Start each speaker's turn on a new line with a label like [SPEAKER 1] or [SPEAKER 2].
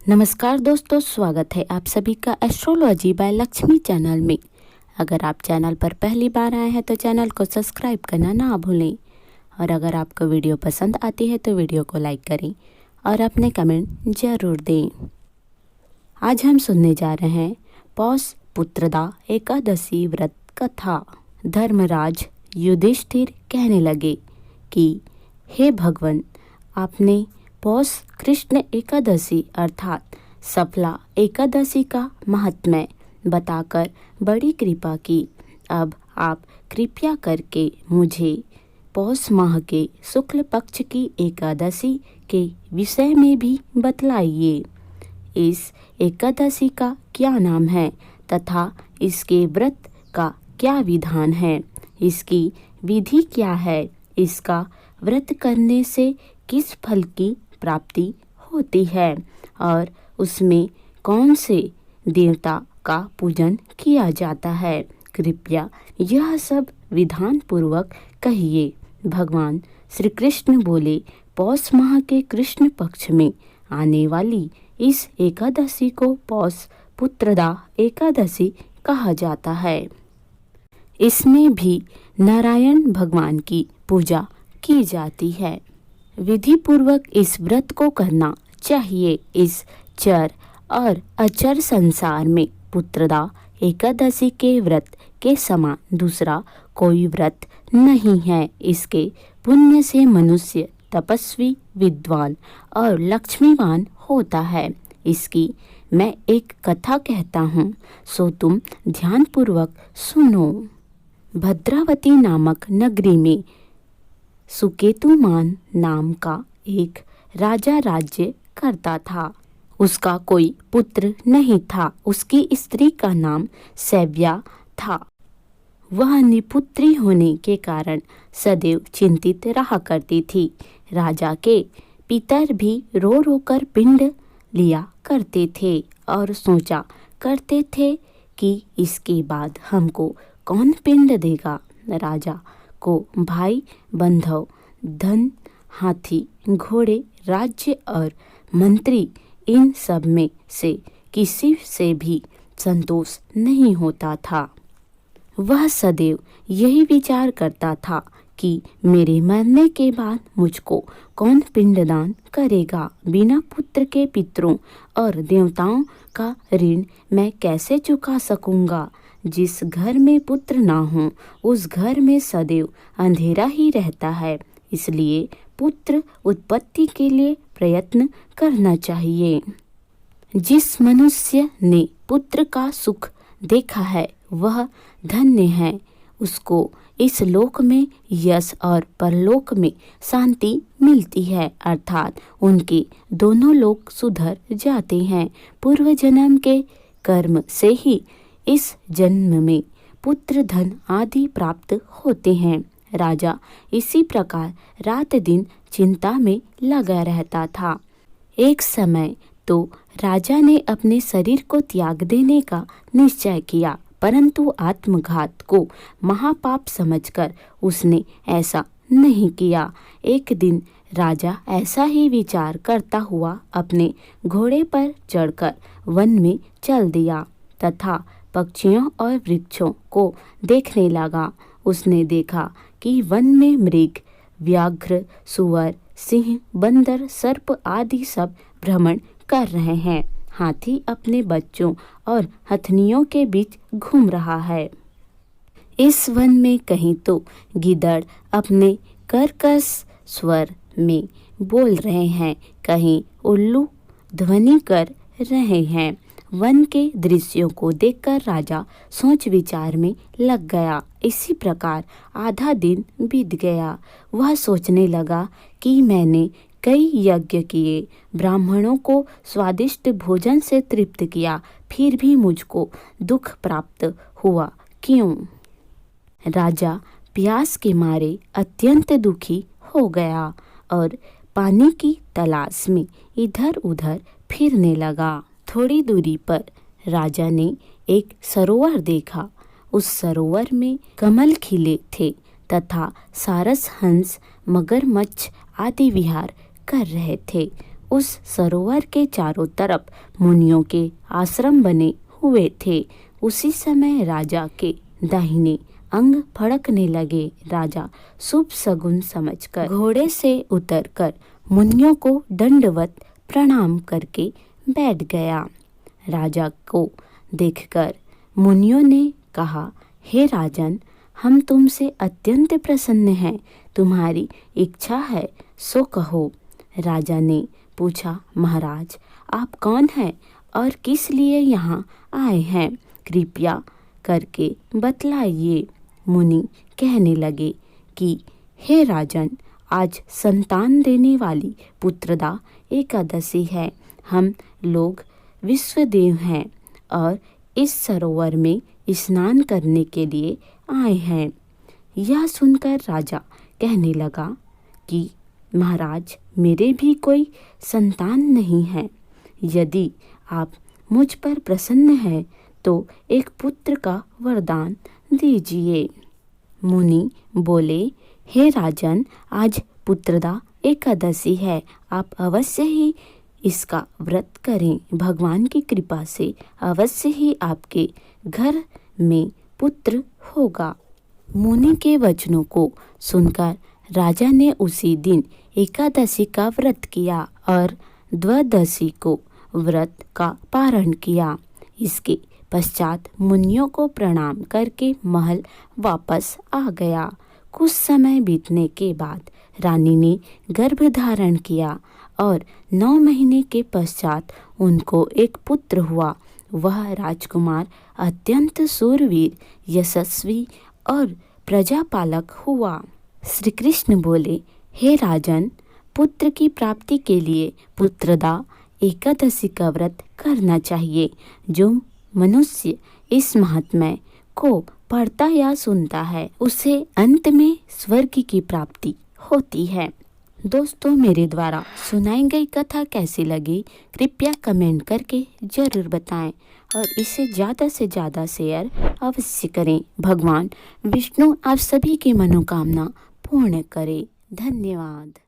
[SPEAKER 1] नमस्कार दोस्तों, स्वागत है आप सभी का एस्ट्रोलॉजी बाय लक्ष्मी चैनल में। अगर आप चैनल पर पहली बार आए हैं तो चैनल को सब्सक्राइब करना ना भूलें और अगर आपको वीडियो पसंद आती है तो वीडियो को लाइक करें और अपने कमेंट ज़रूर दें। आज हम सुनने जा रहे हैं पौष पुत्रदा एकादशी व्रत कथा। धर्मराज युधिष्ठिर कहने लगे कि हे भगवान, आपने पौष कृष्ण एकादशी अर्थात सफला एकादशी का महात्म्य बताकर बड़ी कृपा की। अब आप कृपया करके मुझे पौष माह के शुक्ल पक्ष की एकादशी के विषय में भी बतलाइए। इस एकादशी का क्या नाम है तथा इसके व्रत का क्या विधान है, इसकी विधि क्या है, इसका व्रत करने से किस फल की प्राप्ति होती है और उसमें कौन से देवता का पूजन किया जाता है। कृपया यह सब विधान पूर्वक कहिए। भगवान श्री कृष्ण बोले, पौष माह के कृष्ण पक्ष में आने वाली इस एकादशी को पौष पुत्रदा एकादशी कहा जाता है। इसमें भी नारायण भगवान की पूजा की जाती है। विधि पूर्वक इस व्रत को करना चाहिए। इस चर और अचर संसार में पुत्रदा एकादशी के व्रत के समान दूसरा कोई व्रत नहीं है। इसके पुण्य से मनुष्य तपस्वी, विद्वान और लक्ष्मीवान होता है। इसकी मैं एक कथा कहता हूँ, सो तुम ध्यानपूर्वक सुनो। भद्रावती नामक नगरी में सुकेतुमान नाम का एक राजा राज्य करता था। उसका कोई पुत्र नहीं था। उसकी स्त्री का नाम सैव्या था। वह निपुत्री होने के कारण सदैव चिंतित रहा करती थी। राजा के पितर भी रो रो कर पिंड लिया करते थे और सोचा करते थे कि इसके बाद हमको कौन पिंड देगा। राजा को भाई बंधव, धन, हाथी, घोड़े, राज्य और मंत्री, इन सब में से किसी से भी संतोष नहीं होता था। वह सदैव यही विचार करता था कि मेरे मरने के बाद मुझको कौन पिंडदान करेगा। बिना पुत्र के पितरों और देवताओं का ऋण मैं कैसे चुका सकूंगा। जिस घर में पुत्र ना हो उस घर में सदैव अंधेरा ही रहता है। इसलिए पुत्र उत्पत्ति के लिए प्रयत्न करना चाहिए। जिस मनुष्य ने पुत्र का सुख देखा है वह धन्य है। उसको इस लोक में यश और परलोक में शांति मिलती है, अर्थात उनके दोनों लोक सुधर जाते हैं। पूर्व जन्म के कर्म से ही इस जन्म में पुत्र, धन आदि प्राप्त होते हैं। राजा इसी प्रकार रात दिन चिंता में लगा रहता था। एक समय तो राजा ने अपने शरीर को त्याग देने का निश्चय किया, परंतु आत्मघात को महापाप समझकर उसने ऐसा नहीं किया। एक दिन राजा ऐसा ही विचार करता हुआ अपने घोड़े पर चढ़कर वन में चल दिया तथा पक्षियों और वृक्षों को देखने लगा। उसने देखा कि वन में मृग, व्याघ्र, सुअर, सिंह, बंदर, सर्प आदि सब भ्रमण कर रहे हैं। हाथी अपने बच्चों और हथनियों के बीच घूम रहा है। इस वन में कहीं तो गिद्ध अपने कर्कश स्वर में बोल रहे हैं, कहीं उल्लू ध्वनि कर रहे हैं। वन के दृश्यों को देखकर राजा सोच विचार में लग गया। इसी प्रकार आधा दिन बीत गया। वह सोचने लगा कि मैंने कई यज्ञ किए, ब्राह्मणों को स्वादिष्ट भोजन से तृप्त किया, फिर भी मुझको दुख प्राप्त हुआ क्यों? राजा प्यास के मारे अत्यंत दुखी हो गया और पानी की तलाश में इधर उधर फिरने लगा। थोड़ी दूरी पर राजा ने एक सरोवर देखा। उस सरोवर में कमल खिले थे तथा सारस, हंस, मगरमच्छ आदि विहार कर रहे थे। उस सरोवर के चारों तरफ मुनियों के आश्रम बने हुए थे। उसी समय राजा के दाहिने अंग फड़कने लगे। राजा शुभ शगुन समझकर घोड़े से उतरकर मुनियों को दंडवत प्रणाम करके बैठ गया। राजा को देखकर मुनियों ने कहा, हे राजन, हम तुमसे अत्यंत प्रसन्न हैं। तुम्हारी इच्छा है सो कहो। राजा ने पूछा, महाराज, आप कौन हैं और किस लिए यहाँ आए हैं? कृपया करके बतलाइए। मुनि कहने लगे कि हे राजन, आज संतान देने वाली पुत्रदा एकादशी है। हम लोग विश्वदेव हैं और इस सरोवर में स्नान करने के लिए आए हैं। यह सुनकर राजा कहने लगा कि महाराज, मेरे भी कोई संतान नहीं है। यदि आप मुझ पर प्रसन्न हैं तो एक पुत्र का वरदान दीजिए। मुनि बोले, हे राजन, आज पुत्रदा एकादशी है। आप अवश्य ही इसका व्रत करें। भगवान की कृपा से अवश्य ही आपके घर में पुत्र होगा। मुनि के वचनों को सुनकर राजा ने उसी दिन एकादशी का व्रत किया और द्वादशी को व्रत का पारण किया। इसके पश्चात मुनियों को प्रणाम करके महल वापस आ गया। कुछ समय बीतने के बाद रानी ने गर्भ धारण किया और 9 महीने के पश्चात उनको एक पुत्र हुआ। वह राजकुमार अत्यंत शूरवीर, यशस्वी और प्रजापालक हुआ। श्री कृष्ण बोले, हे राजन, पुत्र की प्राप्ति के लिए पुत्रदा एकादशी का व्रत करना चाहिए। जो मनुष्य इस महात्म्य को पढ़ता या सुनता है उसे अंत में स्वर्ग की प्राप्ति होती है। दोस्तों, मेरे द्वारा सुनाई गई कथा कैसी लगी कृपया कमेंट करके जरूर बताएं और इसे ज़्यादा से ज़्यादा शेयर अवश्य करें। भगवान विष्णु आप सभी की मनोकामना पूर्ण करे। धन्यवाद।